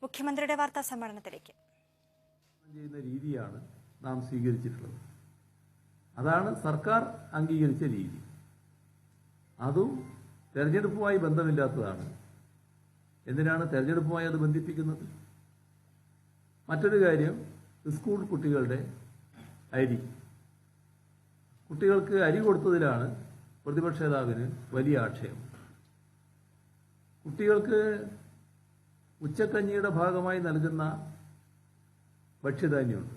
മുഖ്യമന്ത്രിയുടെ വാർത്താ സമ്മേളനത്തിലേക്ക്. ചെയ്യുന്ന രീതിയാണ് നാം സ്വീകരിച്ചിട്ടുള്ളത്. അതാണ് സർക്കാർ അംഗീകരിച്ച രീതി. അതും തെരഞ്ഞെടുപ്പുമായി ബന്ധമില്ലാത്തതാണ്. എന്തിനാണ് തെരഞ്ഞെടുപ്പുമായി അത് ബന്ധിപ്പിക്കുന്നത്? മറ്റൊരു കാര്യം, സ്കൂൾ കുട്ടികളുടെ അരി. കുട്ടികൾക്ക് അരി കൊടുത്തതിലാണ് പ്രതിപക്ഷ നേതാവിന് വലിയ ആക്ഷേപം. കുട്ടികൾക്ക് ഉച്ചക്കഞ്ഞിയുടെ ഭാഗമായി നൽകുന്ന ഭക്ഷ്യധാന്യമുണ്ട്.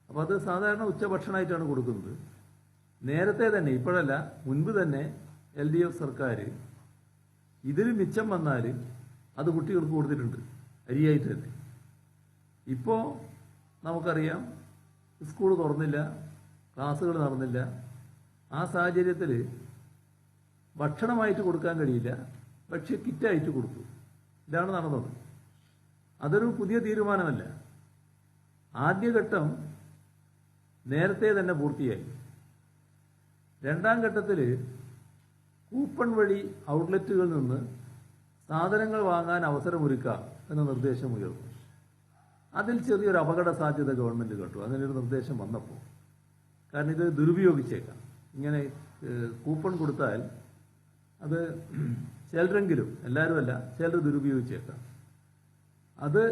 അപ്പോൾ അത് സാധാരണ ഉച്ചഭക്ഷണമായിട്ടാണ് കൊടുക്കുന്നത്. നേരത്തെ തന്നെ, ഇപ്പോഴല്ല, മുൻപ് തന്നെ LDF സർക്കാർ ഇതിൽ മിച്ചം വന്നാൽ അത് കുട്ടികൾക്ക് കൊടുത്തിട്ടുണ്ട്, അരിയായിട്ട് തന്നെ. ഇപ്പോൾ നമുക്കറിയാം, സ്കൂൾ തുറന്നില്ല, ക്ലാസ്സുകൾ നടന്നില്ല. ആ സാഹചര്യത്തിൽ ഭക്ഷണമായിട്ട് കൊടുക്കാൻ കഴിയില്ല, പക്ഷേ കിറ്റായിട്ട് കൊടുത്തു. ഇതാണ് നടന്നത്. അതൊരു പുതിയ തീരുമാനമല്ല. ആദ്യഘട്ടം നേരത്തെ തന്നെ പൂർത്തിയായി. രണ്ടാം ഘട്ടത്തിൽ കൂപ്പൺ വഴി ഔട്ട്ലെറ്റുകളിൽ നിന്ന് സാധനങ്ങൾ വാങ്ങാൻ അവസരമൊരുക്കാം എന്ന നിർദ്ദേശം ഉയർന്നു. അതിൽ ചെറിയൊരു അപകട സാധ്യത ഗവൺമെൻറ് കണ്ടു, അങ്ങനെയൊരു നിർദ്ദേശം വന്നപ്പോൾ. കാരണം ഇത് ദുരുപയോഗിച്ചേക്കാം. ഇങ്ങനെ കൂപ്പൺ കൊടുത്താൽ അത് ചിലരെങ്കിലും, എല്ലാവരുമല്ല, ചിലർ ദുരുപയോഗിച്ചേക്കാം. അത്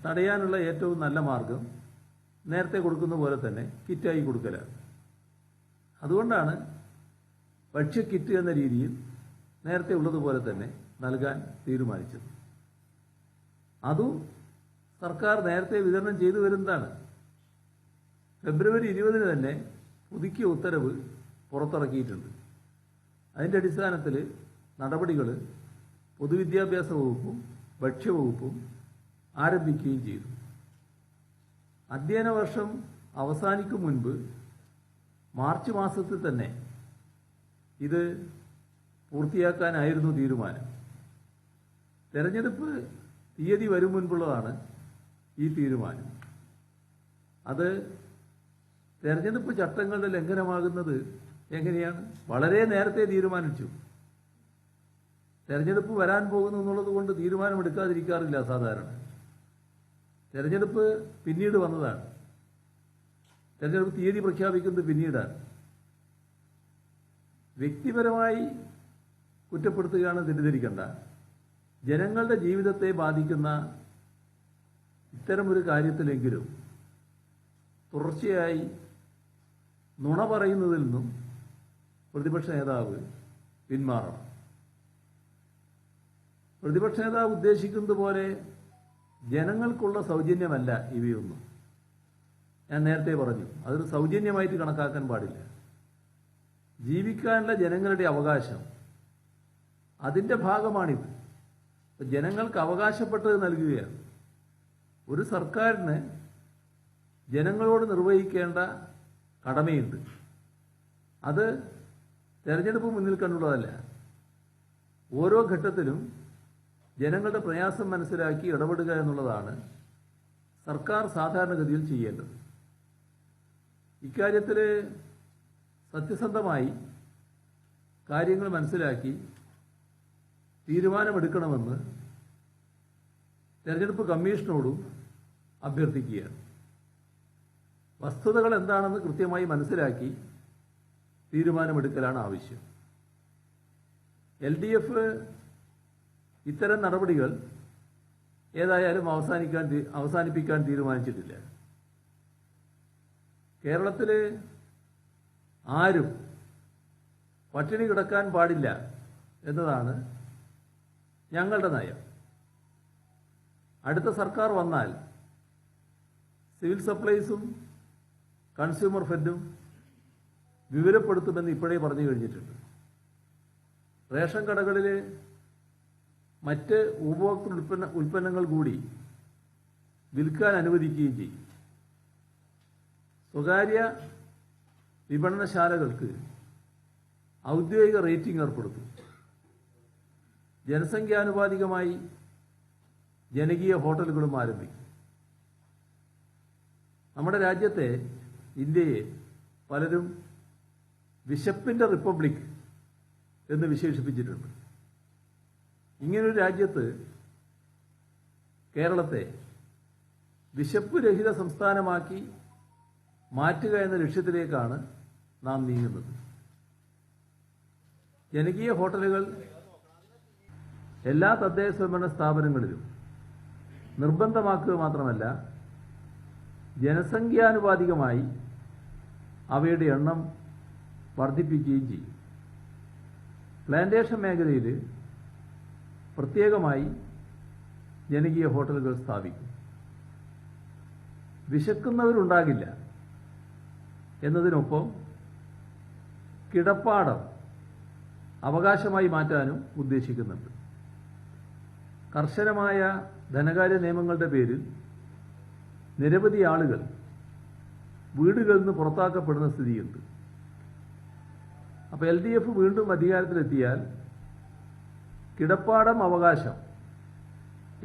തടയാനുള്ള ഏറ്റവും നല്ല മാർഗം നേരത്തെ കൊടുക്കുന്ന പോലെ തന്നെ കിറ്റായി കൊടുക്കലാണ്. അതുകൊണ്ടാണ് ഭക്ഷ്യക്കിറ്റ് എന്ന രീതിയിൽ നേരത്തെ ഉള്ളതുപോലെ തന്നെ നൽകാൻ തീരുമാനിച്ചത്. അതും സർക്കാർ നേരത്തെ വിതരണം ചെയ്തു വരുന്നതാണ്. ഫെബ്രുവരി 20 തന്നെ പുതുക്കിയ ഉത്തരവ് പുറത്തിറക്കിയിട്ടുണ്ട്. അതിൻ്റെ അടിസ്ഥാനത്തിൽ നടപടികൾ പൊതുവിദ്യാഭ്യാസ വകുപ്പും ഭക്ഷ്യവകുപ്പും ആരംഭിക്കുകയും ചെയ്തു. അധ്യയന വർഷം അവസാനിക്കും മുൻപ് മാർച്ച് മാസത്തിൽ തന്നെ ഇത് പൂർത്തിയാക്കാനായിരുന്നു തീരുമാനം. തെരഞ്ഞെടുപ്പ് തീയതി വരും മുൻപുള്ളതാണ് ഈ തീരുമാനം. അത് തെരഞ്ഞെടുപ്പ് ചട്ടങ്ങളുടെ ലംഘനമാകുന്നത് എങ്ങനെയാണ്? വളരെ നേരത്തെ തീരുമാനിച്ചു. തെരഞ്ഞെടുപ്പ് വരാൻ പോകുന്നു എന്നുള്ളത് കൊണ്ട് തീരുമാനമെടുക്കാതിരിക്കാറില്ല സാധാരണ. തെരഞ്ഞെടുപ്പ് പിന്നീട് വന്നതാണ്. തെരഞ്ഞെടുപ്പ് തീയതി പ്രഖ്യാപിക്കുന്നത് പിന്നീടാണ്. വ്യക്തിപരമായി കുറ്റപ്പെടുത്തുകയാണ്, തെറ്റിദ്ധരിക്കേണ്ട. ജനങ്ങളുടെ ജീവിതത്തെ ബാധിക്കുന്ന ഇത്തരമൊരു കാര്യത്തിലെങ്കിലും തുടർച്ചയായി നുണ പറയുന്നതിൽ നിന്നും പ്രതിപക്ഷ നേതാവ് പിന്മാറണം. പ്രതിപക്ഷ നേതാവ് ഉദ്ദേശിക്കുന്നത് പോലെ ജനങ്ങൾക്കുള്ള സൗജന്യമല്ല ഇവയൊന്നും. ഞാൻ നേരത്തെ പറഞ്ഞു, അതൊരു സൗജന്യമായിട്ട് കണക്കാക്കാൻ പാടില്ല. ജീവിക്കാനുള്ള ജനങ്ങളുടെ അവകാശം, അതിൻ്റെ ഭാഗമാണിത്. ജനങ്ങൾക്ക് അവകാശപ്പെട്ടത് നൽകുകയാണ്. ഒരു സർക്കാരിന് ജനങ്ങളോട് നിർവഹിക്കേണ്ട കടമയുണ്ട്. അത് തെരഞ്ഞെടുപ്പ് മുന്നിൽ കണ്ടുള്ളതല്ല. ഓരോ ഘട്ടത്തിലും ജനങ്ങളുടെ പ്രയാസം മനസ്സിലാക്കി ഇടപെടുക എന്നുള്ളതാണ് സർക്കാർ സാധാരണഗതിയിൽ ചെയ്യേണ്ടത്. ഇക്കാര്യത്തിൽ സത്യസന്ധമായി കാര്യങ്ങൾ മനസ്സിലാക്കി തീരുമാനമെടുക്കണമെന്ന് തെരഞ്ഞെടുപ്പ് കമ്മീഷനോടും അഭ്യർത്ഥിക്കുകയാണ്. വസ്തുതകൾ എന്താണെന്ന് കൃത്യമായി മനസ്സിലാക്കി തീരുമാനമെടുക്കലാണ് ആവശ്യം. LDF ഇത്തരം നടപടികൾ ഏതായാലും അവസാനിപ്പിക്കാൻ തീരുമാനിച്ചിട്ടില്ല. കേരളത്തിൽ ആരും പട്ടിണി കിടക്കാൻ പാടില്ല എന്നതാണ് ഞങ്ങളുടെ നയം. അടുത്ത സർക്കാർ വന്നാൽ സിവിൽ സപ്ലൈസും കൺസ്യൂമർ ഫെഡും വിവരപ്പെടുത്തുമെന്ന് ഇപ്പോഴേ പറഞ്ഞു കഴിഞ്ഞിട്ടുണ്ട്. റേഷൻ കടകളിൽ മറ്റ് ഉപഭോക്തൃ ഉൽപ്പന്നങ്ങൾ കൂടി വിൽക്കാൻ അനുവദിക്കുകയും ചെയ്യും. സ്വകാര്യ വിപണനശാലകൾക്ക് ഔദ്യോഗിക റേറ്റിംഗ് ഏർപ്പെടുത്തും. ജനസംഖ്യാനുപാതികമായി ജനകീയ ഹോട്ടലുകളും ആരംഭിക്കും. നമ്മുടെ രാജ്യത്തെ, ഇന്ത്യയെ പലരും വിശപ്പിൻ്റെ റിപ്പബ്ലിക് എന്ന് വിശേഷിപ്പിച്ചിട്ടുണ്ട്. ഇങ്ങനൊരു രാജ്യത്ത് കേരളത്തെ വിശപ്പ് രഹിത സംസ്ഥാനമാക്കി മാറ്റുക എന്ന ലക്ഷ്യത്തിലേക്കാണ് നാം നീങ്ങുന്നത്. ജനകീയ ഹോട്ടലുകൾ എല്ലാ തദ്ദേശ സ്വയംഭരണ സ്ഥാപനങ്ങളിലും നിർബന്ധമാക്കുക മാത്രമല്ല, ജനസംഖ്യാനുപാതികമായി അവയുടെ എണ്ണം വർദ്ധിപ്പിക്കുകയും ചെയ്യും. പ്ലാന്റേഷൻ മേഖലയിൽ പ്രത്യേകമായി ജനകീയ ഹോട്ടലുകൾ സ്ഥാപിക്കും. വിശക്കുന്നവരുണ്ടാകില്ല എന്നതിനൊപ്പം കിടപ്പാടം അവകാശമായി മാറ്റാനും ഉദ്ദേശിക്കുന്നുണ്ട്. കർശനമായ ധനകാര്യ നിയമങ്ങളുടെ പേരിൽ നിരവധി ആളുകൾ വീടുകളിൽ നിന്ന് പുറത്താക്കപ്പെടുന്ന സ്ഥിതിയുണ്ട്. അപ്പോൾ LDF വീണ്ടും അധികാരത്തിലെത്തിയാൽ കിടപ്പാടം അവകാശം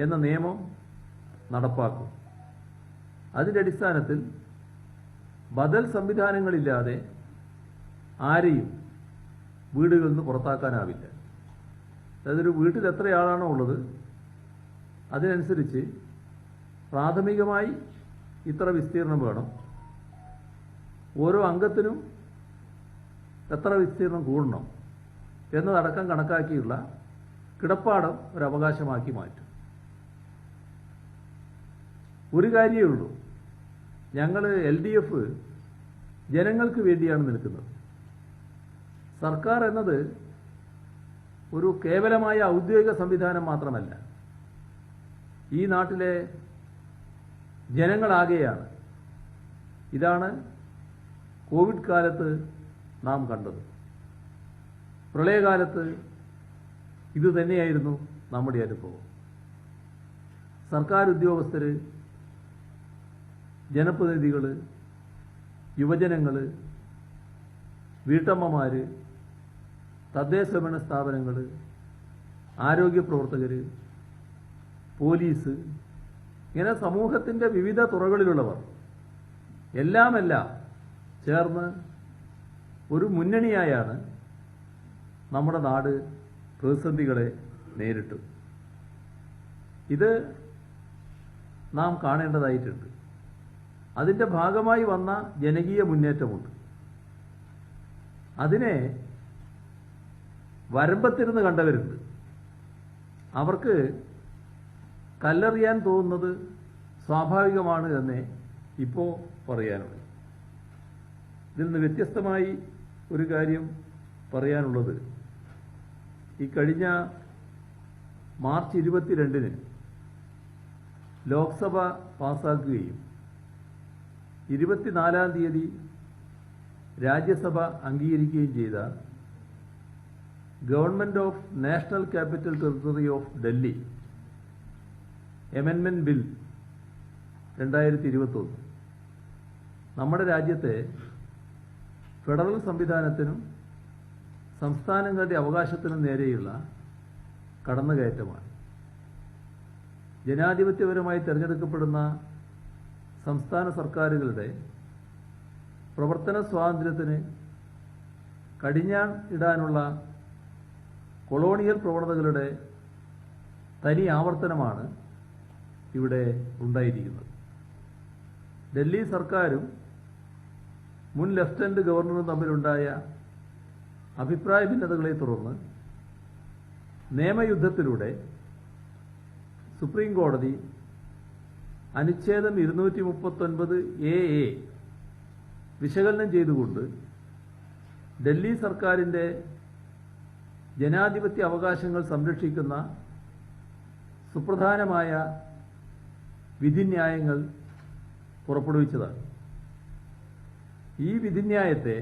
എന്ന നിയമം നടപ്പാക്കും. അതിൻ്റെ അടിസ്ഥാനത്തിൽ ബദൽ സംവിധാനങ്ങളില്ലാതെ ആരെയും വീടുകളിൽ നിന്ന് പുറത്താക്കാനാവില്ല. അതായത് ഒരു വീട്ടിൽ എത്ര ആളാണോ ഉള്ളത് അതിനനുസരിച്ച് പ്രാഥമികമായി ഇത്ര വിസ്തീർണം വേണം, ഓരോ അംഗത്തിനും എത്ര വിസ്തീർണം കൂടണം എന്നതടക്കം കണക്കാക്കിയുള്ള കിടപ്പാടം ഒരു അവകാശമാക്കി മാറ്റും. ഒരു കാര്യമേ ഉള്ളൂ, ഞങ്ങൾ LDF ജനങ്ങൾക്ക് വേണ്ടിയാണ് നിൽക്കുന്നത്. സർക്കാർ എന്നത് ഒരു കേവലമായ ഔദ്യോഗിക സംവിധാനം മാത്രമല്ല, ഈ നാട്ടിലെ ജനങ്ങളാകെയാണ്. ഇതാണ് കോവിഡ് കാലത്ത് നാം കണ്ടത്. പ്രളയകാലത്ത് ഇതുതന്നെയായിരുന്നു നമ്മുടെ അനുഭവം. സർക്കാർ ഉദ്യോഗസ്ഥർ, ജനപ്രതിനിധികൾ, യുവജനങ്ങൾ, വീട്ടമ്മമാർ, തദ്ദേശ സ്വയംഭരണ സ്ഥാപനങ്ങൾ, ആരോഗ്യ പ്രവർത്തകർ, പോലീസ്, ഇങ്ങനെ സമൂഹത്തിൻ്റെ വിവിധ തുറകളിലുള്ളവർ എല്ലാം ചേർന്ന് ഒരു മുന്നണിയായാണ് നമ്മുടെ നാട് പ്രതിസന്ധികളെ നേരിട്ടത്. ഇത് നാം കാണേണ്ടതായിട്ടുണ്ട്. അതിൻ്റെ ഭാഗമായി വന്ന ജനകീയ മുന്നേറ്റമുണ്ട്. അതിനെ വരമ്പത്തിരുന്ന് കണ്ടവരുണ്ട്. അവർക്ക് കല്ലെറിയാൻ തോന്നുന്നത് സ്വാഭാവികമാണ് എന്നേ ഇപ്പോൾ പറയാനുള്ളൂ. ഇതിൽ നിന്ന് വ്യത്യസ്തമായി ഒരു കാര്യം പറയാനുള്ളത്, ഈ കഴിഞ്ഞ മാർച്ച് 22-ന് ലോക്സഭ പാസാക്കുകയും 24-ാം തീയതി രാജ്യസഭ അംഗീകരിക്കുകയും ചെയ്ത government of national capital territory of Delhi amendment bill 2021 നമ്മുടെ രാജ്യത്തെ ഫെഡറൽ സംവിധാനത്തിനും സംസ്ഥാനങ്ങളുടെ അവകാശത്തിനും നേരെയുള്ള കടന്നുകയറ്റമാണ്. ജനാധിപത്യപരമായി തിരഞ്ഞെടുക്കപ്പെടുന്ന സംസ്ഥാന സർക്കാരുകളുടെ പ്രവർത്തന സ്വാതന്ത്ര്യത്തിന് കടിഞ്ഞാൺ ഇടാനുള്ള കൊളോണിയൽ പ്രവണതകളുടെ തനി ആവർത്തനമാണ് ഇവിടെ ഉണ്ടായിരിക്കുന്നത്. ഡൽഹി സർക്കാരും മുൻ ലഫ്റ്റനന്റ് ഗവർണറും തമ്മിലുണ്ടായ അഭിപ്രായ ഭിന്നതകളെ തുടർന്ന് നിയമയുദ്ധത്തിലൂടെ സുപ്രീം കോടതി അനുച്ഛേദം 239A വിശകലനം ചെയ്തുകൊണ്ട് ഡൽഹി സർക്കാരിൻ്റെ ജനാധിപത്യ അവകാശങ്ങൾ സംരക്ഷിക്കുന്ന സുപ്രധാനമായ വിധിന്യായങ്ങൾ പുറപ്പെടുവിച്ചതാണ്. ഈ വിധിന്യായത്തെ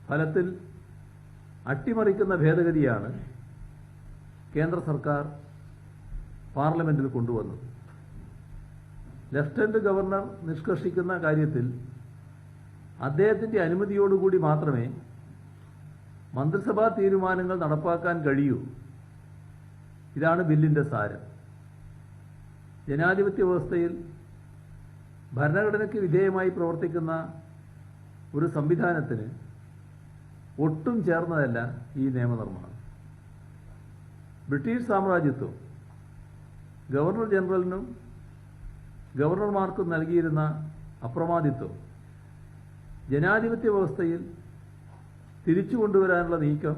ഫലത്തിൽ അട്ടിമറിക്കുന്ന ഭേദഗതിയാണ് കേന്ദ്ര സർക്കാർ പാർലമെന്റിൽ കൊണ്ടുവന്നത്. ലഫ്റ്റനന്റ് ഗവർണർ നിഷ്കർഷിക്കുന്ന കാര്യത്തിൽ അദ്ദേഹത്തിൻ്റെ അനുമതിയോടുകൂടി മാത്രമേ മന്ത്രിസഭാ തീരുമാനങ്ങൾ നടപ്പാക്കാൻ കഴിയൂ. ഇതാണ് ബില്ലിൻ്റെ സാരം. ജനാധിപത്യ വ്യവസ്ഥയിൽ ഭരണഘടനയ്ക്ക് വിധേയമായി പ്രവർത്തിക്കുന്ന ഒരു സംവിധാനത്തിന് ഒട്ടും ചേർന്നതല്ല ഈ നിയമനിർമ്മാണം. ബ്രിട്ടീഷ് സാമ്രാജ്യത്വം ഗവർണർ ജനറലിനും ഗവർണർമാർക്കും നൽകിയിരുന്ന അപ്രമാദിത്വം ജനാധിപത്യ വ്യവസ്ഥയിൽ തിരിച്ചു കൊണ്ടുവരാനുള്ള നീക്കം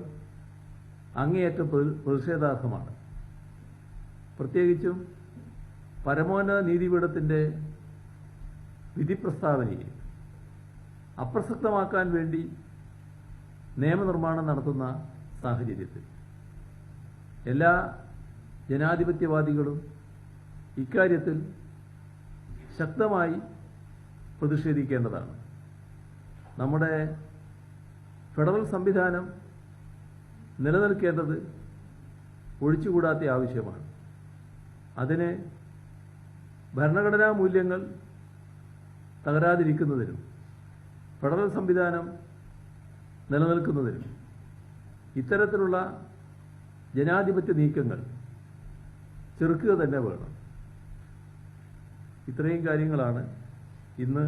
അങ്ങേയറ്റം പ്രതിഷേധാർഹമാണ്. പ്രത്യേകിച്ചും പരമോന്നത നീതിപീഠത്തിൻ്റെ വിധി പ്രസ്താവനയെ അപ്രസക്തമാക്കാൻ വേണ്ടി നിയമനിർമ്മാണം നടത്തുന്ന സാഹചര്യത്തിൽ എല്ലാ ജനാധിപത്യവാദികളും ഇക്കാര്യത്തിൽ ശക്തമായി പ്രതിഷേധിക്കേണ്ടതാണ്. നമ്മുടെ ഫെഡറൽ സംവിധാനം നിലനിൽക്കേണ്ടത് ഒഴിച്ചുകൂടാത്ത ആവശ്യമാണ്. അതിന് ഭരണഘടനാ മൂല്യങ്ങൾ തകരാതിരിക്കുന്നതിനും ഫെഡറൽ സംവിധാനം നിലനിൽക്കുന്നതിനും ഇത്തരത്തിലുള്ള ജനാധിപത്യ നീക്കങ്ങൾ ചെറുക്കുക തന്നെ വേണം. ഇത്രയും കാര്യങ്ങളാണ് ഇന്ന്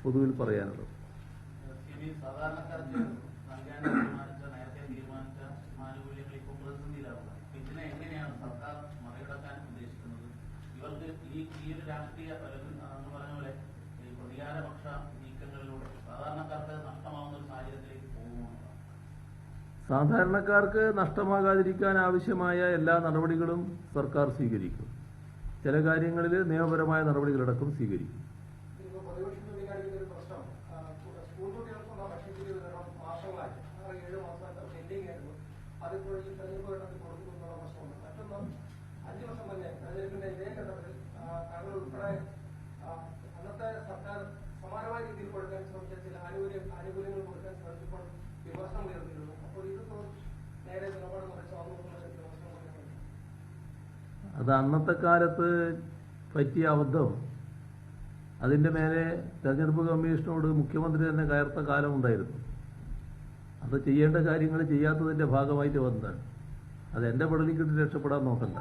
പൊതുവിൽ പറയാനുള്ളത്. സാധാരണക്കാർക്ക് നഷ്ടമാകാതിരിക്കാൻ ആവശ്യമായ എല്ലാ നടപടികളും സർക്കാർ സ്വീകരിക്കും. ചില കാര്യങ്ങളിൽ നിയമപരമായ നടപടികളടക്കം സ്വീകരിക്കും. അന്നത്തെ സർക്കാർ സമാനമായ രീതിയിൽ കൊടുക്കാൻ ശ്രമിച്ച ചില ആനുകൂല്യങ്ങൾ കൊടുക്കാൻ ശ്രമിച്ചപ്പോൾ വിമർശനം ഉയർന്നിരുന്നു. അപ്പോൾ ഇതിപ്പോൾ നേരെ നിലപാട് അത് അന്നത്തെ കാലത്ത് പറ്റിയ അബദ്ധം. അതിൻ്റെ മേലെ തെരഞ്ഞെടുപ്പ് കമ്മീഷനോട് മുഖ്യമന്ത്രി തന്നെ കയർത്ത കാലമുണ്ടായിരുന്നു. അത് ചെയ്യേണ്ട കാര്യങ്ങൾ ചെയ്യാത്തതിൻ്റെ ഭാഗമായിട്ട് വന്നതാണ്. അത് എൻ്റെ പടലിക്കിട്ട് രക്ഷപ്പെടാൻ നോക്കണ്ട.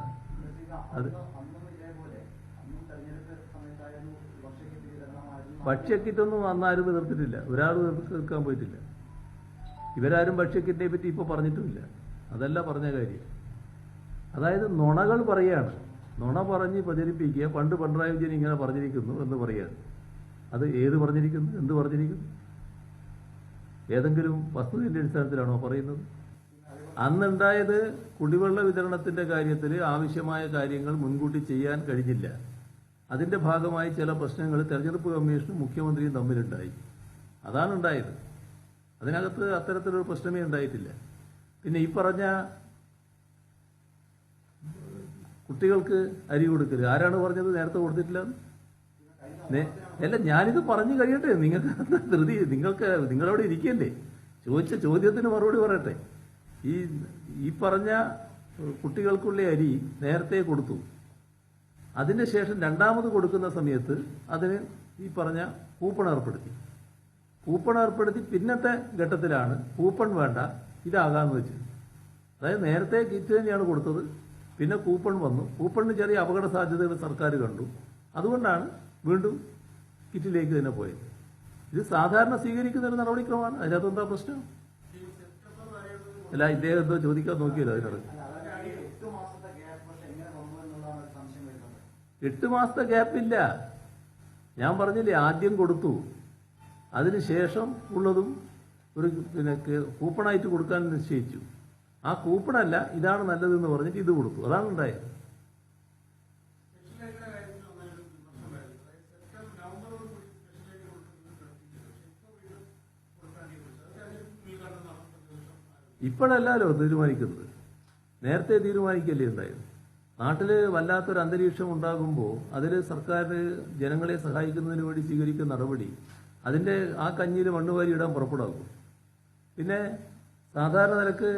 അത് ഭക്ഷ്യക്കിറ്റൊന്നും അന്നാരും എതിർത്തിട്ടില്ല. ഒരാളും എതിർക്കാൻ പോയിട്ടില്ല. ഇവരാരും ഭക്ഷ്യക്കിറ്റിനെ പറ്റി ഇപ്പോൾ പറഞ്ഞിട്ടുമില്ല. അതല്ല പറഞ്ഞ കാര്യം. അതായത് നുണകൾ പറയുകയാണ്. നുണ പറഞ്ഞ് പ്രചരിപ്പിക്കുക. പണ്ട് പിണറായി വിജയൻ ഇങ്ങനെ പറഞ്ഞിരിക്കുന്നു എന്ന് പറയുകയാണ്. അത് ഏത് പറഞ്ഞിരിക്കുന്നു, എന്ത് പറഞ്ഞിരിക്കുന്നു? ഏതെങ്കിലും വസ്തുതയുടെ അടിസ്ഥാനത്തിലാണോ പറയുന്നത്? അന്നുണ്ടായത് കുടിവെള്ള വിതരണത്തിൻ്റെ കാര്യത്തിൽ ആവശ്യമായ കാര്യങ്ങൾ മുൻകൂട്ടി ചെയ്യാൻ കഴിഞ്ഞില്ല. അതിൻ്റെ ഭാഗമായി ചില പ്രശ്നങ്ങൾ തെരഞ്ഞെടുപ്പ് കമ്മീഷനും മുഖ്യമന്ത്രിയും തമ്മിലുണ്ടായി. അതാണ് ഉണ്ടായത്. അതിനകത്ത് അത്തരത്തിലൊരു പ്രശ്നമേ ഉണ്ടായിട്ടില്ല. പിന്നെ ഈ പറഞ്ഞ കുട്ടികൾക്ക് അരി കൊടുക്കല് ആരാണ് പറഞ്ഞത്? നേരത്തെ കൊടുത്തിട്ടില്ല. അല്ല, ഞാനിത് പറഞ്ഞു കഴിയട്ടെ. നിങ്ങൾക്ക് ധൃതി, നിങ്ങളവിടെ ഇരിക്കല്ലേ? ചോദിച്ച ചോദ്യത്തിന് മറുപടി പറയട്ടെ. ഈ പറഞ്ഞ കുട്ടികൾക്കുള്ള അരി നേരത്തെ കൊടുത്തു. അതിന് ശേഷം രണ്ടാമത് കൊടുക്കുന്ന സമയത്ത് അതിന് ഈ പറഞ്ഞ കൂപ്പൺ ഏർപ്പെടുത്തി പിന്നത്തെ ഘട്ടത്തിലാണ് കൂപ്പൺ വേണ്ട, ഇതാകാന്ന് വെച്ചത്. അതായത് നേരത്തെ കിറ്റ് തന്നെയാണ് കൊടുത്തത്. പിന്നെ കൂപ്പൺ വന്നു. കൂപ്പണിന് ചെറിയ അപകട സാധ്യതകൾ സർക്കാർ കണ്ടു. അതുകൊണ്ടാണ് വീണ്ടും കിറ്റിലേക്ക് തന്നെ പോയത്. ഇത് സാധാരണ സ്വീകരിക്കുന്ന ഒരു നടപടിക്രമമാണ്. അതിനകത്ത് എന്താ പ്രശ്നം? അല്ല, ഇദ്ദേഹം എന്തോ ചോദിക്കാൻ നോക്കിയല്ലോ അതിനോട്. 8 മാസത്തെ ഗ്യാപ്പില്ല. ഞാൻ പറഞ്ഞില്ലേ, ആദ്യം കൊടുത്തു, അതിനുശേഷം ഉള്ളതും ഒരു കൂപ്പണായിട്ട് കൊടുക്കാൻ നിശ്ചയിച്ചു. ആ കൂപ്പണല്ല, ഇതാണ് നല്ലതെന്ന് പറഞ്ഞിട്ട് ഇത് കൊടുത്തു. അതാണ് ഉണ്ടായത്. ഇപ്പോഴല്ലല്ലോ തീരുമാനിക്കുന്നത്, നേരത്തെ തീരുമാനിക്കല്ലേ ഉണ്ടായത്. നാട്ടിൽ വല്ലാത്തൊരു അന്തരീക്ഷം ഉണ്ടാകുമ്പോൾ അതിൽ സർക്കാർ ജനങ്ങളെ സഹായിക്കുന്നതിന് വേണ്ടി സ്വീകരിക്കുന്ന നടപടി അതിൻ്റെ ആ കഞ്ഞിയിൽ മണ്ണുവാരി ഇടാൻ പുറപ്പെടാകും. പിന്നെ സാധാരണ നിലക്ക്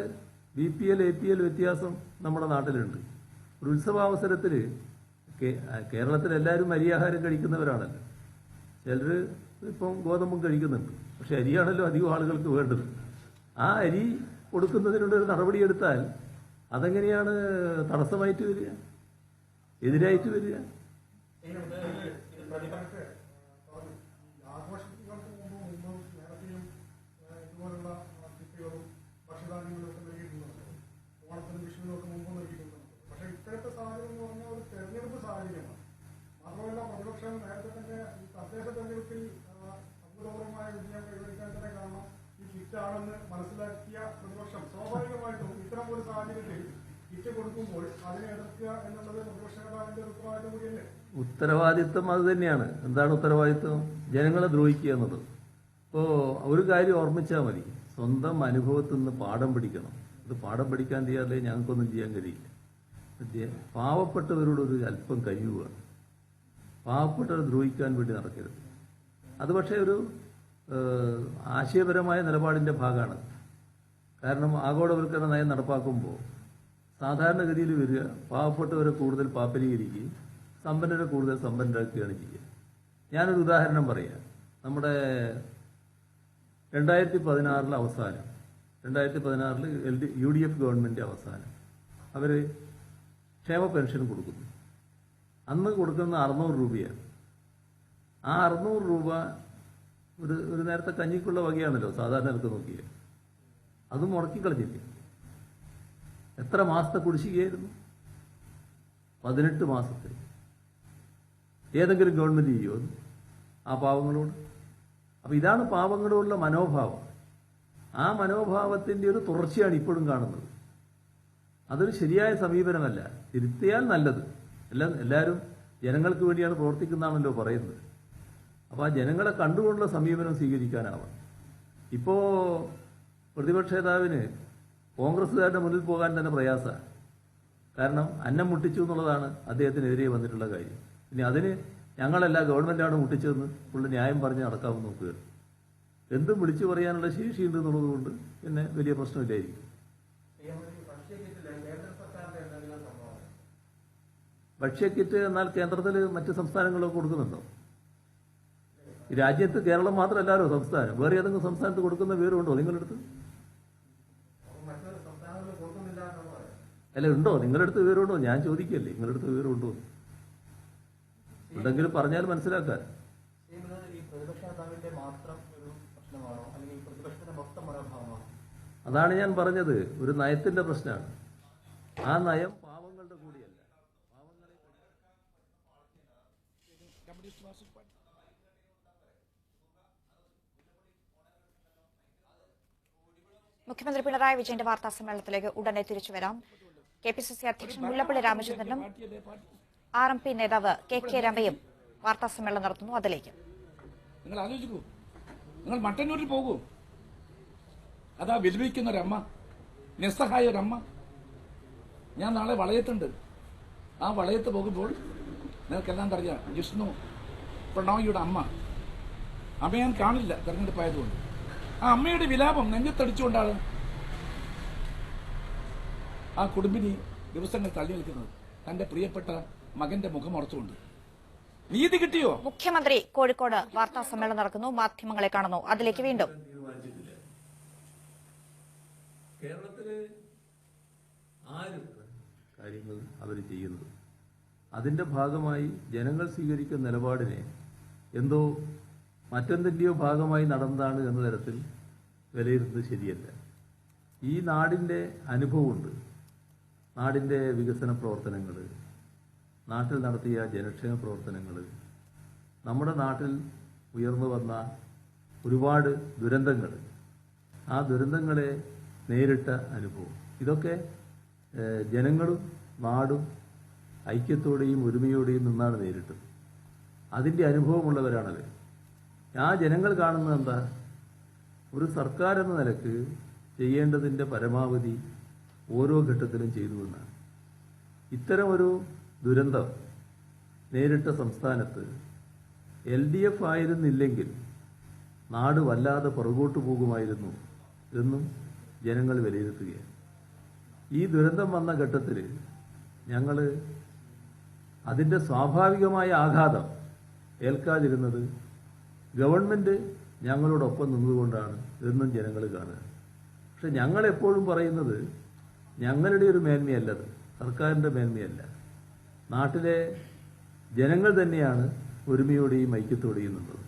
BPL APL വ്യത്യാസം നമ്മുടെ നാട്ടിലുണ്ട്. ഒരു ഉത്സവാവസരത്തിൽ കേരളത്തിൽ എല്ലാവരും അരിയാഹാരം കഴിക്കുന്നവരാണല്ലോ. ചിലർ ഇപ്പം ഗോതമ്പും കഴിക്കുന്നുണ്ട്. പക്ഷെ അരിയാണല്ലോ അധികം ആളുകൾക്ക് വേണ്ടത്. ആ അരി കൊടുക്കുന്നതിനുള്ളൊരു നടപടിയെടുത്താൽ അതെങ്ങനെയാണ് തടസ്സമായിട്ട് വരിക, എതിരായിട്ട് വരിക? ഓണത്തിനും വിഷുവിനൊക്കെ മുമ്പ് നൽകിയിട്ടുണ്ടായിരുന്നു. പക്ഷേ ഇപ്പോഴത്തെ സാഹചര്യം എന്ന് പറഞ്ഞാൽ ഒരു കിറ്റാണെന്ന് മനസ്സിലാക്കിയ പ്രതിപക്ഷം സ്വാഭാവികമായിട്ടും ഇത്തരം ഒരു സാഹചര്യത്തിൽ കിറ്റ് കൊടുക്കുമ്പോൾ അതിനെ എതിർക്കുക എന്നുള്ളത് പ്രതിപക്ഷ നേതാവിന്റെ ഉത്തരവാദിത്വം കൂടിയല്ലേ? ഉത്തരവാദിത്വം അത് തന്നെയാണ്. എന്താണ് ഉത്തരവാദിത്വം? ജനങ്ങളെ ദ്രോഹിക്കുക എന്നുള്ളത്. ഇപ്പോൾ ഒരു കാര്യം ഓർമ്മിച്ചാൽ മതി, സ്വന്തം അനുഭവത്തിൽ നിന്ന് പാഠം പഠിക്കണം. അത് പാഠം പഠിക്കാൻ ചെയ്യാതെ ഞങ്ങൾക്കൊന്നും ചെയ്യാൻ കഴിയില്ല. പാവപ്പെട്ടവരോട് ഒരു അല്പം കഴിയുക, പാവപ്പെട്ടവരെ ദ്രോഹിക്കാൻ വേണ്ടി നടക്കരുത്. അത് പക്ഷേ ഒരു ആശയപരമായ നിലപാടിൻ്റെ ഭാഗമാണ്. കാരണം ആഗോളവൽക്കരണ നയം നടപ്പാക്കുമ്പോൾ സാധാരണഗതിയിൽ വരിക പാവപ്പെട്ടവരെ കൂടുതൽ പാപ്പരീകരിക്കുകയും സമ്പന്നരെ കൂടുതൽ സമ്പന്നരാക്കുകയാണ് ചെയ്യുക. ഞാനൊരു ഉദാഹരണം പറയാം. നമ്മുടെ 2016 അവസാനം, 2016 UDF ഗവൺമെൻറ് അവസാനം അവർ ക്ഷേമ പെൻഷൻ കൊടുക്കുന്നു. അന്ന് കൊടുക്കുന്ന 600 രൂപയാണ്. ആ 600 രൂപ ഒരു നേരത്തെ കഞ്ഞിക്കുള്ള വകയാണല്ലോ സാധാരണ നിലക്ക് നോക്കിയാൽ. അത് മുടക്കിക്കളഞ്ഞില്ലേ? എത്ര മാസത്തെ കുടിശ്ശികയായിരുന്നു? 18 മാസത്തെ. ഏതെങ്കിലും ഗവൺമെന്റ് ചെയ്യുമോ ആ പാവങ്ങളോട്? അപ്പൊ ഇതാണ് പാവങ്ങളോടുള്ള മനോഭാവം. ആ മനോഭാവത്തിന്റെ ഒരു തുടർച്ചയാണ് ഇപ്പോഴും കാണുന്നത്. അതൊരു ശരിയായ സമീപനമല്ല. തിരുത്തിയാൽ നല്ലത്. എല്ലാവരും ജനങ്ങൾക്ക് വേണ്ടിയാണ് പ്രവർത്തിക്കുന്നതാണല്ലോ പറയുന്നത്. അപ്പോൾ ആ ജനങ്ങളെ കണ്ടുകൊണ്ടുള്ള സമീപനം സ്വീകരിക്കാനാവണം. ഇപ്പോൾ പ്രതിപക്ഷ നേതാവിന് കോൺഗ്രസ്സുകാരുടെ മുന്നിൽ പോകാൻ തന്നെ പ്രയാസമാണ്. കാരണം അന്നം മുട്ടിച്ചു എന്നുള്ളതാണ് അദ്ദേഹത്തിനെതിരെ വന്നിട്ടുള്ള കാര്യം. ഇനി അതിന് ഞങ്ങളല്ല ഗവൺമെൻറ്റാണ് മുട്ടിച്ചതെന്ന് ഉള്ള ന്യായം പറഞ്ഞ് നടക്കാമെന്ന് നോക്കുക. എന്തും വിളിച്ചു പറയാനുള്ള ശേഷിയുണ്ട് എന്നുള്ളത് കൊണ്ട് പിന്നെ വലിയ പ്രശ്നമില്ലായിരിക്കും. ഭക്ഷ്യക്കിറ്റ് എന്നാൽ കേന്ദ്രത്തിൽ മറ്റ് സംസ്ഥാനങ്ങളൊക്കെ കൊടുക്കുന്നുണ്ടോ? ഈ രാജ്യത്ത് കേരളം മാത്രമല്ലല്ലോ സംസ്ഥാനം. വേറെ ഏതെങ്കിലും സംസ്ഥാനത്ത് കൊടുക്കുന്ന വിവരമുണ്ടോ നിങ്ങളെടുത്ത്? അല്ല, ഉണ്ടോ? നിങ്ങളെടുത്ത് വിവരമുണ്ടോ? ഞാൻ ചോദിക്കല്ലേ, നിങ്ങളെടുത്ത് വിവരമുണ്ടോ? ഉണ്ടെങ്കിൽ പറഞ്ഞാൽ മനസ്സിലാക്കാൻ. അതാണ് ഞാൻ പറഞ്ഞത്, ഒരു നയത്തിന്റെ പ്രശ്നമാണ്. ആ നയം പാവങ്ങളുടെ കൂടിയല്ല. മുഖ്യമന്ത്രി പിണറായി വിജയന്റെ വാർത്താ സമ്മേളനത്തിലേക്ക് ഉടനെ തിരിച്ചുവരാം. KPCC അധ്യക്ഷൻ മുല്ലപ്പള്ളി രാമചന്ദ്രനും RMP നേതാവ് KK രമയും വാർത്താ സമ്മേളനം നടത്തുന്നു. അതിലേക്ക് നിങ്ങൾ ആലോചിക്കൂ. നിങ്ങൾ മട്ടന്നൂരിൽ പോകൂ. അതാ വിലപിക്കുന്ന ഒരമ്മ, നിസ്സഹായ ഒരമ്മ. ഞാൻ നാളെ വളയത്തുണ്ട്. ആ വളയത്ത് പോകുമ്പോൾ നിങ്ങൾക്കെല്ലാം അറിയാം, ജിഷ്ണു പ്രണോയിയുടെ അമ്മ ഞാൻ കാണില്ല തെരഞ്ഞെടുപ്പായതുകൊണ്ട്. ആ അമ്മയുടെ വിലാപം നെഞ്ചത്തടിച്ചുകൊണ്ടാണ് ആ കുടുംബിനി ദിവസങ്ങൾ തള്ളി നിൽക്കുന്നത്. തന്റെ പ്രിയപ്പെട്ട മകന്റെ മുഖം ഉറച്ചുകൊണ്ട്. നീതി കിട്ടിയോ? മുഖ്യമന്ത്രി കോഴിക്കോട് വാർത്താ സമ്മേളനം നടക്കുന്നു. മാധ്യമങ്ങളെ കാണുന്നു. അതിലേക്ക് വീണ്ടും. കേരളത്തില് ആരും കാര്യങ്ങൾ അവർ ചെയ്യുന്നത് അതിന്റെ ഭാഗമായി ജനങ്ങൾ സ്വീകരിക്കുന്ന നിലപാടിനെ എന്തോ മറ്റെന്തിൻ്റെയോ ഭാഗമായി നടന്നതാണ് എന്ന തരത്തിൽ വിലയിരുത്തുന്നത് ശരിയല്ല. ഈ നാടിൻ്റെ അനുഭവമുണ്ട്. നാടിൻ്റെ വികസന പ്രവർത്തനങ്ങൾ, നാട്ടിൽ നടത്തിയ ജനക്ഷേമ പ്രവർത്തനങ്ങൾ, നമ്മുടെ നാട്ടിൽ ഉയർന്നു വന്ന ഒരുപാട് ദുരന്തങ്ങൾ, ആ ദുരന്തങ്ങളെ നേരിട്ട അനുഭവം, ഇതൊക്കെ ജനങ്ങളും നാടും ഐക്യത്തോടെയും ഒരുമയോടെയും നിന്നാണ് നേരിട്ടത്. അതിൻ്റെ അനുഭവമുള്ളവരാണവർ. ആ ജനങ്ങൾ കാണുന്നത് എന്താ? ഒരു സർക്കാർ എന്ന നിലക്ക് ചെയ്യേണ്ടതിൻ്റെ പരമാവധി ഓരോ ഘട്ടത്തിലും ചെയ്തുവെന്നാണ്. ഇത്തരമൊരു ദുരന്തം നേരിട്ട സംസ്ഥാനത്ത് LDF ആയിരുന്നില്ലെങ്കിൽ നാട് വല്ലാതെ പുറകോട്ട് പോകുമായിരുന്നു എന്നും ജനങ്ങൾ വിലയിരുത്തുകയാണ്. ഈ ദുരന്തം വന്ന ഘട്ടത്തിൽ ഞങ്ങൾ അതിൻ്റെ സ്വാഭാവികമായ ആഘാതം ഏൽക്കാതിരുന്നത് ഗവൺമെൻറ് ഞങ്ങളോടൊപ്പം നിന്നുകൊണ്ടാണ് എന്നും ജനങ്ങൾ കാണുക. പക്ഷെ ഞങ്ങളെപ്പോഴും പറയുന്നത് ഞങ്ങളുടെ ഒരു മേന്മയല്ലത്, സർക്കാരിൻ്റെ മേന്മയല്ല. നാട്ടിലെ ജനങ്ങൾ തന്നെയാണ് ഒരുമയോടെയും ഐക്യത്തോടെയും നിന്നത്.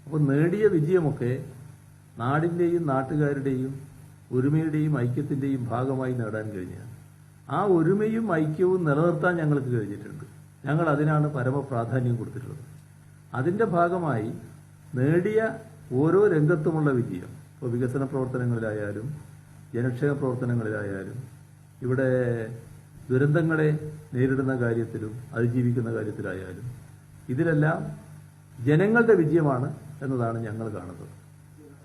അപ്പോൾ നേടിയ വിജയമൊക്കെ നാടിൻ്റെയും നാട്ടുകാരുടെയും ഒരുമയുടെയും ഐക്യത്തിൻ്റെയും ഭാഗമായി നേടാൻ കഴിഞ്ഞാൽ ആ ഒരുമയും ഐക്യവും നിലനിർത്താൻ ഞങ്ങൾക്ക് കഴിഞ്ഞിട്ടുണ്ട്. ഞങ്ങൾ അതിനാണ് പരമപ്രാധാന്യം കൊടുത്തിട്ടുള്ളത്. അതിൻ്റെ ഭാഗമായി നേടിയ ഓരോ രംഗത്തുമുള്ള വിജയം, ഇപ്പോൾ വികസന പ്രവർത്തനങ്ങളിലായാലും ജനക്ഷേമ പ്രവർത്തനങ്ങളിലായാലും ഇവിടെ ദുരന്തങ്ങളെ നേരിടുന്ന കാര്യത്തിലും അതിജീവിക്കുന്ന കാര്യത്തിലായാലും ഇതിലെല്ലാം ജനങ്ങളുടെ വിജയമാണ് എന്നതാണ് ഞങ്ങൾ കാണുന്നത്.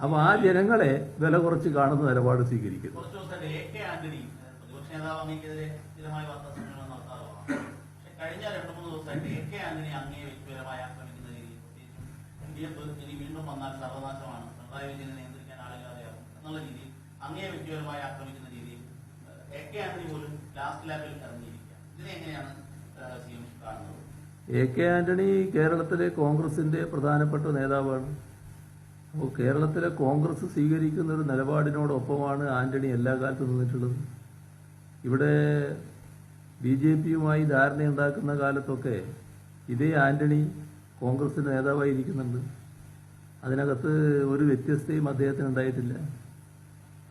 അപ്പോൾ ആ ജനങ്ങളെ വില കുറച്ച് കാണുന്ന നിലപാട് സ്വീകരിക്കുന്നു. കുറച്ച് ദിവസമായിട്ട് എ.കെ. ആന്റണി പ്രതിപക്ഷ നേതാവ് അങ്ങേക്കെതിരെ സ്ഥിരമായി വാർത്താസമ്മേളനം നടത്താറുള്ളതാണ്. പക്ഷെ കഴിഞ്ഞ 2-3 ദിവസമായിട്ട് എ.കെ. ആന്റണി അങ്ങയെ വ്യക്തിപരമായി ആക്രമിക്കുന്ന രീതിയിൽ, പ്രത്യേകിച്ചും ഇനി വീണ്ടും വന്നാൽ സർവനാശമാണ്, പിണറായി വിജയനെ നിയന്ത്രിക്കാൻ ആളില്ലാതെയാകും എന്നുള്ള രീതിയിൽ അങ്ങയെ വ്യക്തിപരമായി ആക്രമിക്കുന്ന രീതിയിൽ എ.കെ. ആന്റണി പോലും ലാസ്റ്റ് ലാപ്പിൽ ഇറങ്ങിയിരിക്കുക. ഇതിനെ എങ്ങനെയാണ് CM കാണുന്നത്? എ.കെ. ആന്റണി കേരളത്തിലെ കോൺഗ്രസിന്റെ പ്രധാനപ്പെട്ട നേതാവാണ്. അപ്പോൾ കേരളത്തിലെ കോൺഗ്രസ് സ്വീകരിക്കുന്ന ഒരു നിലപാടിനോടൊപ്പമാണ് ആന്റണി എല്ലാ കാലത്തും നിന്നിട്ടുള്ളത്. ഇവിടെ BJPയുമായി ധാരണയുണ്ടാക്കുന്ന കാലത്തൊക്കെ ഇതേ ആന്റണി കോൺഗ്രസിന്റെ നേതാവായി ഇരിക്കുന്നുണ്ട്. അതിനകത്ത് ഒരു വ്യത്യസ്തയും അദ്ദേഹത്തിന് ഉണ്ടായിട്ടില്ല.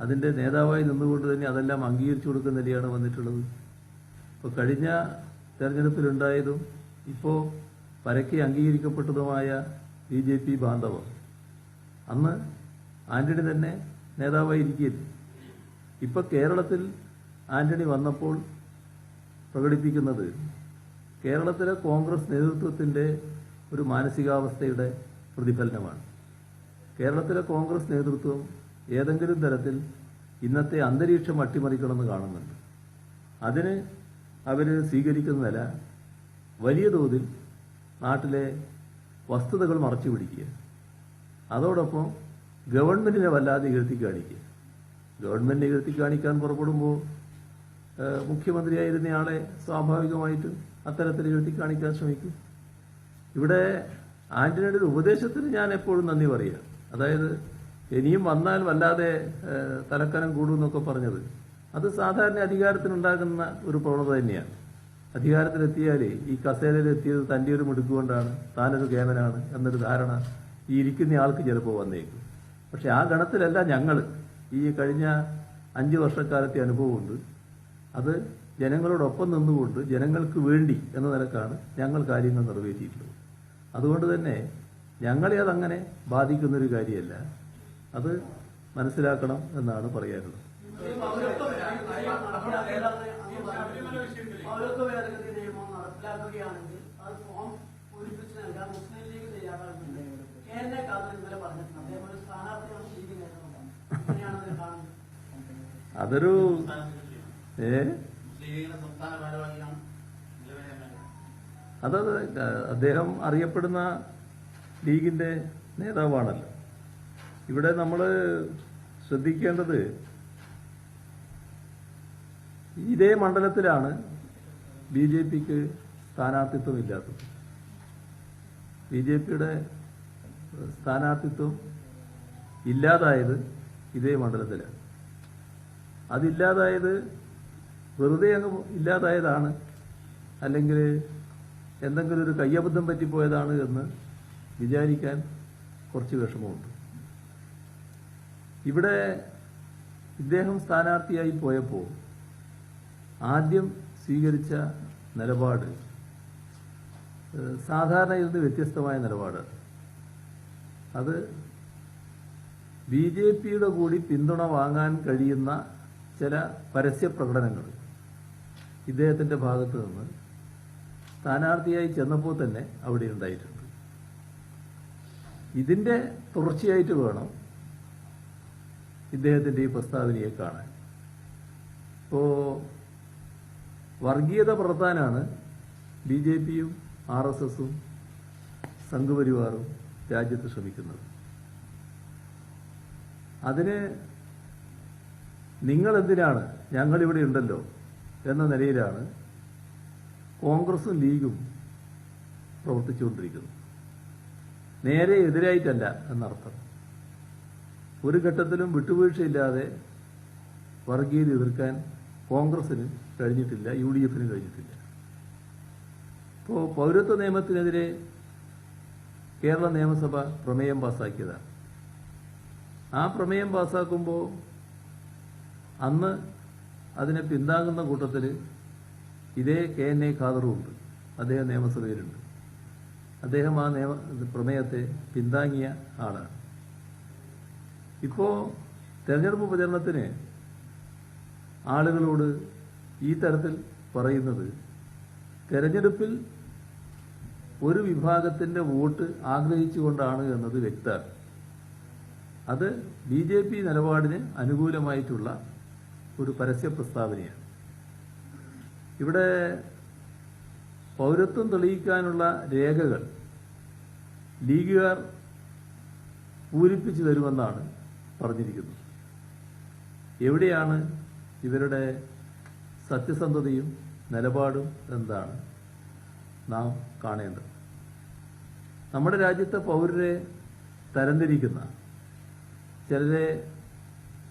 അതിൻ്റെ നേതാവായി നിന്നുകൊണ്ട് തന്നെ അതെല്ലാം അംഗീകരിച്ചു കൊടുക്കുന്ന നിലയാണ് വന്നിട്ടുള്ളത്. ഇപ്പോൾ കഴിഞ്ഞ തെരഞ്ഞെടുപ്പിലുണ്ടായതും ഇപ്പോൾ പരക്കെ അംഗീകരിക്കപ്പെട്ടതുമായ BJP ബാന്ധവം അന്ന് ആന്റണി തന്നെ നേതാവായി ഇരിക്കില്ല. ഇപ്പോൾ കേരളത്തിൽ ആന്റണി വന്നപ്പോൾ പ്രകടിപ്പിക്കുന്നത് കേരളത്തിലെ കോൺഗ്രസ് നേതൃത്വത്തിൻ്റെ ഒരു മാനസികാവസ്ഥയുടെ പ്രതിഫലനമാണ്. കേരളത്തിലെ കോൺഗ്രസ് നേതൃത്വം ഏതെങ്കിലും തരത്തിൽ ഇന്നത്തെ അന്തരീക്ഷം അട്ടിമറിക്കണമെന്ന് കാണുന്നുണ്ട്. അതിന് അവർ സ്വീകരിക്കുന്ന നില വലിയ തോതിൽ നാട്ടിലെ വസ്തുതകൾ മറച്ചു പിടിക്കുക, അതോടൊപ്പം ഗവൺമെന്റിനെ വല്ലാതെ ഇകഴ്ത്തി കാണിക്കുക. ഗവൺമെന്റിനെ ഇകഴ്ത്തി കാണിക്കാൻ പുറപ്പെടുമ്പോൾ മുഖ്യമന്ത്രിയായിരുന്നയാളെ സ്വാഭാവികമായിട്ടും അത്തരത്തിൽ ഇകഴ്ത്തി കാണിക്കാൻ ശ്രമിക്കും. ഇവിടെ ആന്റണിയുടെ ഒരു ഉപദേശത്തിന് ഞാൻ എപ്പോഴും നന്ദി പറയുക. അതായത് ഇനിയും വന്നാൽ വല്ലാതെ തലക്കനം കൂടുമെന്നൊക്കെ പറഞ്ഞത് അത് സാധാരണ അധികാരത്തിനുണ്ടാകുന്ന ഒരു പ്രവണത തന്നെയാണ്. അധികാരത്തിലെത്തിയാൽ ഈ കസേരയിലെത്തിയത് തൻ്റെ ഒരു മിടുക്കുകൊണ്ടാണ്, താനൊരു കേമനാണ് എന്നൊരു ധാരണ ഈ ഇരിക്കുന്ന ആൾക്ക് ചിലപ്പോൾ വന്നേക്കും. പക്ഷെ ആ ഗണത്തിലല്ല ഞങ്ങൾ. ഈ കഴിഞ്ഞ 5 വർഷക്കാലത്തെ അനുഭവമുണ്ട്. അത് ജനങ്ങളോടൊപ്പം നിന്നുകൊണ്ട് ജനങ്ങൾക്ക് വേണ്ടി എന്ന നിലക്കാണ് ഞങ്ങൾ കാര്യങ്ങൾ നിറവേറ്റിയിട്ടുള്ളത്. അതുകൊണ്ട് തന്നെ ഞങ്ങളെ അതങ്ങനെ ബാധിക്കുന്നൊരു കാര്യമല്ല. അത് മനസ്സിലാക്കണം എന്നാണ് പറയാനുള്ളത്. പൗരത്വ ഭേദഗതി നിയമം നടപ്പിലാക്കുകയാണെങ്കിൽ അത് ഫോം പൂരിപ്പിച്ച് നൽകാൻ മുസ്ലിം ലീഗ് തയ്യാറാകുന്നുണ്ട്. KN കാതർ ഇന്നലെ പറഞ്ഞിട്ടുണ്ട്. അദ്ദേഹം ഒരു സ്ഥാനാർത്ഥിയാണ് ലീഗ് നേതാവാണ്. ഇങ്ങനെയാണ് അതിനെ കാണുന്നത്. അതൊരു സംസ്ഥാന ഭാരവാഹിയാണ് നിലവിലെ അതത് അദ്ദേഹം അറിയപ്പെടുന്ന ലീഗിന്റെ നേതാവാണല്ലോ. ഇവിടെ നമ്മൾ ശ്രദ്ധിക്കേണ്ടത് ഇതേ മണ്ഡലത്തിലാണ് BJPക്ക് സ്ഥാനാർത്ഥിത്വം ഇല്ലാത്തത്. BJPയുടെ സ്ഥാനാർത്ഥിത്വം ഇല്ലാതായത് ഇതേ മണ്ഡലത്തിലാണ്. അതില്ലാതായത് വെറുതെ അങ്ങ് ഇല്ലാതായതാണ്, അല്ലെങ്കിൽ എന്തെങ്കിലും ഒരു കയ്യബദ്ധം പറ്റിപ്പോയതാണ് എന്ന് വിചാരിക്കാൻ കുറച്ച് വിഷമമുണ്ട്. ഇവിടെ ഇദ്ദേഹം സ്ഥാനാർത്ഥിയായി പോയപ്പോൾ ആദ്യം സ്വീകരിച്ച നിലപാട് സാധാരണയിൽ നിന്ന് വ്യത്യസ്തമായ നിലപാടാണ്. അത് BJPയുടെ കൂടി പിന്തുണ വാങ്ങാൻ കഴിയുന്ന ചില പരസ്യ പ്രകടനങ്ങൾ ഇദ്ദേഹത്തിൻ്റെ ഭാഗത്തു നിന്ന് സ്ഥാനാർത്ഥിയായി ചെന്നപ്പോൾ തന്നെ അവിടെ ഉണ്ടായിട്ടുണ്ട്. ഇതിൻ്റെ തുടർച്ചയായിട്ട് വേണം ഇദ്ദേഹത്തിൻ്റെ ഈ പ്രസ്താവനയെ കാണാൻ. ഇപ്പോൾ വർഗീയത പുലർത്താനാണ് BJPയും RSSും സംഘപരിവാറും രാജ്യത്ത് ശ്രമിക്കുന്നത്. അതിന് നിങ്ങളെന്തിനാണ്, ഞങ്ങളിവിടെ ഉണ്ടല്ലോ എന്ന നിലയിലാണ് കോൺഗ്രസും ലീഗും പ്രവർത്തിച്ചുകൊണ്ടിരിക്കുന്നത്. നേരെ എതിരായിട്ടല്ല എന്നർത്ഥം. ഒരു ഘട്ടത്തിലും വിട്ടുവീഴ്ചയില്ലാതെ വർഗീയത എതിർക്കാൻ കോൺഗ്രസിന് കഴിഞ്ഞിട്ടില്ല, UDFന് കഴിഞ്ഞിട്ടില്ല. ഇപ്പോൾ പൗരത്വ നിയമത്തിനെതിരെ കേരള നിയമസഭ പ്രമേയം പാസ്സാക്കിയതാണ്. ആ പ്രമേയം പാസ്സാക്കുമ്പോൾ അന്ന് അതിനെ പിന്താങ്ങുന്ന കൂട്ടത്തിൽ ഇതേ KN ഖാദറുണ്ട്. അദ്ദേഹം നിയമസഭയിലുണ്ട്. അദ്ദേഹം ആ പ്രമേയത്തെ പിന്താങ്ങിയ ആളാണ്. ഇപ്പോൾ തെരഞ്ഞെടുപ്പ് പ്രചരണത്തിന് ആളുകളോട് ഈ തരത്തിൽ പറയുന്നത് തെരഞ്ഞെടുപ്പിൽ ഒരു വിഭാഗത്തിൻ്റെ വോട്ട് ആഗ്രഹിച്ചുകൊണ്ടാണ് എന്നത് വ്യക്തമാണ്. അത് BJP നിലപാടിന് അനുകൂലമായിട്ടുള്ള ഒരു പരസ്യ പ്രസ്താവനയാണ്. ഇവിടെ പൗരത്വം തെളിയിക്കാനുള്ള രേഖകൾ ലീഗുകാർ പൂരിപ്പിച്ചു തരുമെന്നാണ് പറഞ്ഞിരിക്കുന്നത്. എവിടെയാണ് ഇവരുടെ സത്യസന്ധതയും നിലപാടും എന്താണ് നാം കാണേണ്ടത്. നമ്മുടെ രാജ്യത്തെ പൗരരെ തരംതിരിക്കുന്ന, ചിലരെ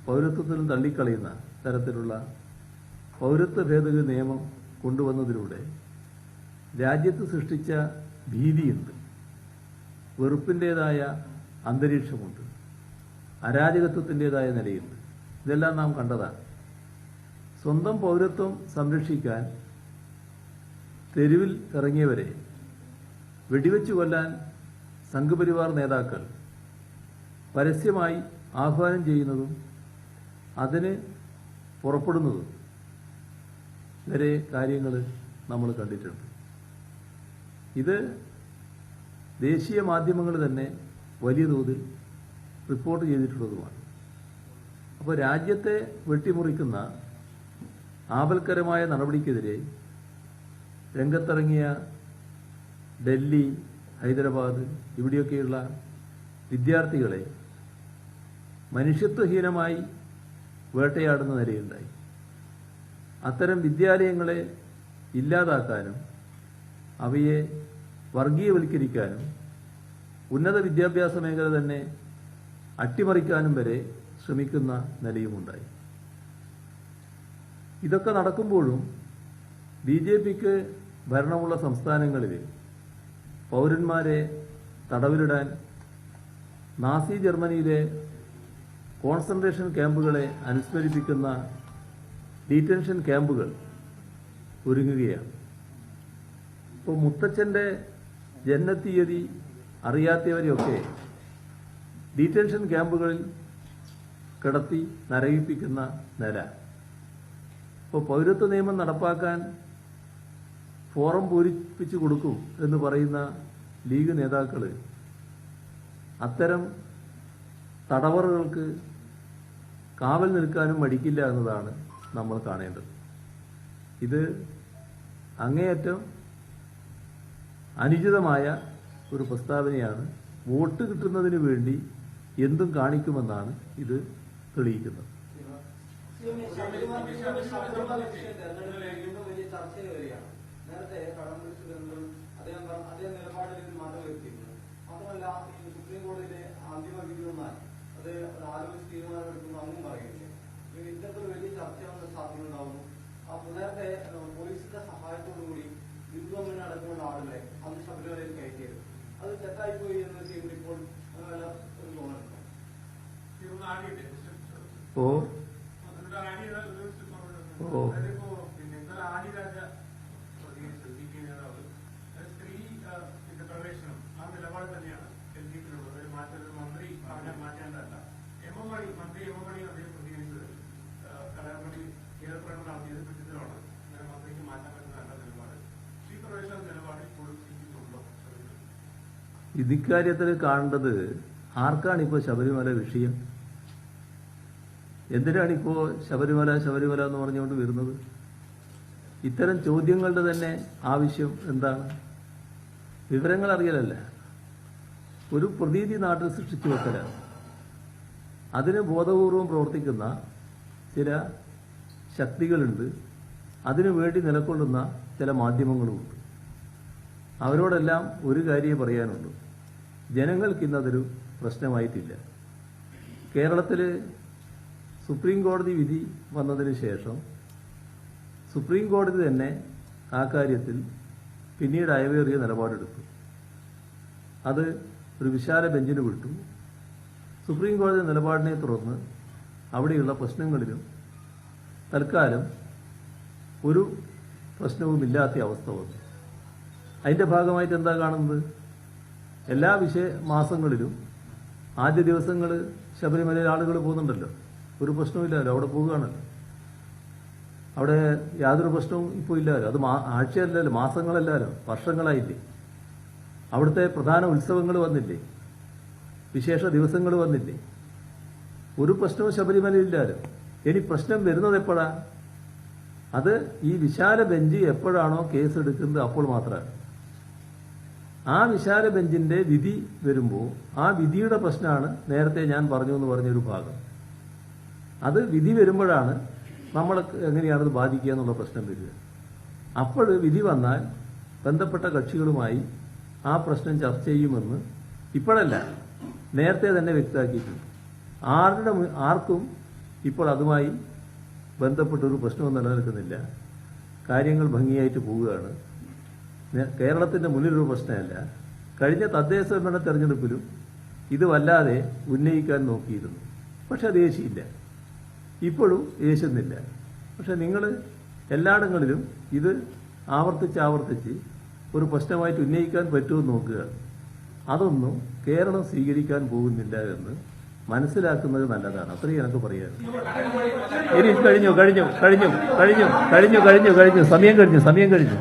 പൗരത്വത്തിലും തള്ളിക്കളയുന്ന തരത്തിലുള്ള പൗരത്വ ഭേദഗതി നിയമം കൊണ്ടുവന്നതിലൂടെ രാജ്യത്ത് സൃഷ്ടിച്ച ഭീതിയുണ്ട്, വെറുപ്പിൻ്റേതായ അന്തരീക്ഷമുണ്ട്, അരാജകത്വത്തിൻ്റെതായ നിലയുണ്ട്. ഇതെല്ലാം നാം കണ്ടതാണ്. സ്വന്തം പൗരത്വം സംരക്ഷിക്കാൻ തെരുവിൽ ഇറങ്ങിയവരെ വെടിവെച്ചു കൊല്ലാൻ സംഘപരിവാർ നേതാക്കൾ പരസ്യമായി ആഹ്വാനം ചെയ്യുന്നതും അതിന് പുറപ്പെടുന്നതും വരെ കാര്യങ്ങൾ നമ്മൾ കണ്ടിട്ടുണ്ട്. ഇത് ദേശീയ മാധ്യമങ്ങൾ തന്നെ വലിയ തോതിൽ റിപ്പോർട്ട് ചെയ്തിട്ടുള്ളതുമാണ്. അപ്പോൾ രാജ്യത്തെ വെട്ടിമുറിക്കുന്ന ആപൽക്കരമായ നടപടിക്കെതിരെ രംഗത്തിറങ്ങിയ ഡൽഹി, ഹൈദരാബാദ് ഇവിടെയൊക്കെയുള്ള വിദ്യാർത്ഥികളെ മനുഷ്യത്വഹീനമായി വേട്ടയാടുന്ന നിലയുണ്ടായി. അത്തരം വിദ്യാലയങ്ങളെ ഇല്ലാതാക്കാനും അവയെ വർഗീയവൽക്കരിക്കാനും ഉന്നത വിദ്യാഭ്യാസ മേഖല തന്നെ അട്ടിമറിക്കാനും വരെ ശ്രമിക്കുന്ന നിലയുമുണ്ടായി. ഇതൊക്കെ നടക്കുമ്പോഴും BJPക്ക് ഭരണമുള്ള സംസ്ഥാനങ്ങളിൽ പൗരന്മാരെ തടവിലിടാൻ നാസി ജർമ്മനിയിലെ കോൺസെൻട്രേഷൻ ക്യാമ്പുകളെ അനുസ്മരിപ്പിക്കുന്ന ഡീറ്റൻഷൻ ക്യാമ്പുകൾ ഒരുങ്ങുകയാണ്. ഇപ്പോൾ മുത്തച്ഛൻ്റെ ജനനത്തീയതി അറിയാത്തവരെയൊക്കെ ഡീറ്റൻഷൻ ക്യാമ്പുകളിൽ കിടത്തി നരകിപ്പിക്കുന്ന നില. ഇപ്പോൾ പൗരത്വ നിയമം നടപ്പാക്കാൻ ഫോറം പൂരിപ്പിച്ചു കൊടുക്കും എന്ന് പറയുന്ന ലീഗ് നേതാക്കൾ അത്തരം തടവറകൾക്ക് കാവൽ നിൽക്കാനും മടിക്കില്ല എന്നതാണ് നമ്മൾ കാണേണ്ടത്. ഇത് അങ്ങേയറ്റം അനുചിതമായ ഒരു പ്രസ്താവനയാണ്. വോട്ട് കിട്ടുന്നതിന് വേണ്ടി എന്തും കാണിക്കുമെന്നാണ് ഇത് തെളിയിക്കുന്നത്. വലിയ ചർച്ചയിൽ വരികയാണ്. നേരത്തെ കടംപിടിച്ചു ബന്ധം അതേ നിലപാടിൽ മാറ്റം വരുത്തിയിട്ടുണ്ട്. മാത്രമല്ല, ഈ സുപ്രീം കോടതിയിലെ അന്തിമ വിധി വന്നാൽ അത് ആലോചിച്ച് തീരുമാനമെടുക്കുന്നു അങ്ങും പറയുന്നില്ല. ഇത്തരത്തിൽ വലിയ ചർച്ചയാവുന്ന സാധ്യതയുണ്ടാവുന്നു. നേരത്തെ പോലീസിന്റെ സഹായത്തോടുകൂടി ഹിന്ദുമന അടക്കമുള്ള ആളുകളെ അന്ന് ശബരിമലയിൽ കയറ്റിയത് അത് തെറ്റായിപ്പോയി എന്ന് ചെയ്യുമ്പോൾ ഇപ്പോൾ ഒരു തോന്നുന്നുണ്ട്. പ്രവേശനം ആ നിലപാട് തന്നെയാണ് ഡൽഹിയിലുള്ളത്. മന്ത്രി പറഞ്ഞാൽ മാറ്റേണ്ടതല്ല. മന്ത്രി എം എം മണി അദ്ദേഹം പ്രതികരിച്ചത് കലാപതി ഏർപ്പെടേണ്ട നടത്തിയത് പറ്റത്തിലാണ് മന്ത്രിക്ക് മാറ്റാൻ പറ്റുന്ന നിലപാട്. സ്ത്രീ പ്രവേശന നിലപാടിൽ കൊടുത്തിട്ടുണ്ടോ? ഇക്കാര്യത്തിൽ കാണേണ്ടത് ആർക്കാണ് ഇപ്പോൾ ശബരിമല വിഷയം? എന്തിനാണിപ്പോൾ ശബരിമല എന്ന് പറഞ്ഞുകൊണ്ട് വരുന്നത്? ഇത്തരം ചോദ്യങ്ങളുടെ തന്നെ ആവശ്യം എന്താണ്? വിവരങ്ങൾ അറിയലല്ല, ഒരു പ്രതീതി നാട്ടിൽ സൃഷ്ടിച്ചു വെക്കലാണ്. അതിന് ബോധപൂർവം പ്രവർത്തിക്കുന്ന ചില ശക്തികളുണ്ട്, അതിനു വേണ്ടി നിലകൊള്ളുന്ന ചില മാധ്യമങ്ങളുമുണ്ട്. അവരോടെല്ലാം ഒരു കാര്യമേ പറയാനുള്ളൂ, ജനങ്ങൾക്കിന്നതൊരു പ്രശ്നമായിട്ടില്ല. കേരളത്തിൽ സുപ്രീം കോടതി വിധി വന്നതിന് ശേഷം സുപ്രീം കോടതി തന്നെ ആ കാര്യത്തിൽ പിന്നീട് അയവേറിയ നിലപാടെടുത്തു. അത് ഒരു വിശാല ബെഞ്ചിന് വിട്ടു. സുപ്രീം കോടതി നിലപാടിനെ തുടർന്ന് അവിടെയുള്ള പ്രശ്നങ്ങളിലും തൽക്കാലം ഒരു പ്രശ്നവുമില്ലാത്ത അവസ്ഥ വന്നു. അതിൻ്റെ ഭാഗമായിട്ട് എന്താ കാണുന്നത്? എല്ലാ മാസങ്ങളിലും ആദ്യ ദിവസങ്ങൾ ശബരിമലയിൽ ആളുകൾ പോകുന്നുണ്ടല്ലോ, ഒരു പ്രശ്നവുമില്ലല്ലോ, അവിടെ പോവുകയാണല്ലോ. അവിടെ യാതൊരു പ്രശ്നവും ഇപ്പോൾ ഇല്ലല്ലോ. അത് ആഴ്ചയല്ലല്ലോ, മാസങ്ങളല്ലല്ലോ, വർഷങ്ങളായില്ലേ. അവിടുത്തെ പ്രധാന ഉത്സവങ്ങൾ വന്നില്ലേ, വിശേഷ ദിവസങ്ങൾ വന്നില്ലേ, ഒരു പ്രശ്നവും ശബരിമലയില്ലല്ലോ. ഇനി പ്രശ്നം വരുന്നത് എപ്പോഴാണ്? അത് ഈ വിശാല ബെഞ്ച് എപ്പോഴാണോ കേസ് എടുക്കുന്നത് അപ്പോൾ മാത്രമാണ്. ആ വിശാല ബെഞ്ചിന്റെ വിധി വരുമ്പോൾ ആ വിധിയുടെ പ്രശ്നമാണ് നേരത്തെ ഞാൻ പറഞ്ഞു എന്ന് പറഞ്ഞൊരു ഭാഗം. അത് വിധി വരുമ്പോഴാണ് നമ്മൾ എങ്ങനെയാണത് ബാധിക്കുക എന്നുള്ള പ്രശ്നം വരിക. അപ്പോൾ വിധി വന്നാൽ ബന്ധപ്പെട്ട കക്ഷികളുമായി ആ പ്രശ്നം ചർച്ച ചെയ്യുമെന്ന് ഇപ്പോഴല്ല, നേരത്തെ തന്നെ വ്യക്തമാക്കിയിട്ടുണ്ട്. ആർക്കും ഇപ്പോൾ അതുമായി ബന്ധപ്പെട്ടൊരു പ്രശ്നവും നിലനിൽക്കുന്നില്ല. കാര്യങ്ങൾ ഭംഗിയായിട്ട് പോവുകയാണ്. കേരളത്തിന്റെ മുന്നിലൊരു പ്രശ്നമല്ല. കഴിഞ്ഞ തദ്ദേശ ഭരണ തെരഞ്ഞെടുപ്പിലും ഇത് വല്ലാതെ ഉന്നയിക്കാൻ നോക്കിയിരുന്നു, പക്ഷെ അത് ഏശിയില്ല. ഇപ്പോഴും ഏശുന്നില്ല. പക്ഷെ നിങ്ങൾ എല്ലായിടങ്ങളിലും ഇത് ആവർത്തിച്ച് ഒരു പ്രശ്നമായിട്ട് ഉന്നയിക്കാൻ പറ്റുമെന്ന് നോക്കുക. അതൊന്നും കേരളം സ്വീകരിക്കാൻ പോകുന്നില്ല എന്ന് മനസ്സിലാക്കുന്നത് നല്ലതാണ്. അത്രയും എനിക്ക് പറയാം. ഇനി കഴിഞ്ഞു സമയം കഴിഞ്ഞു.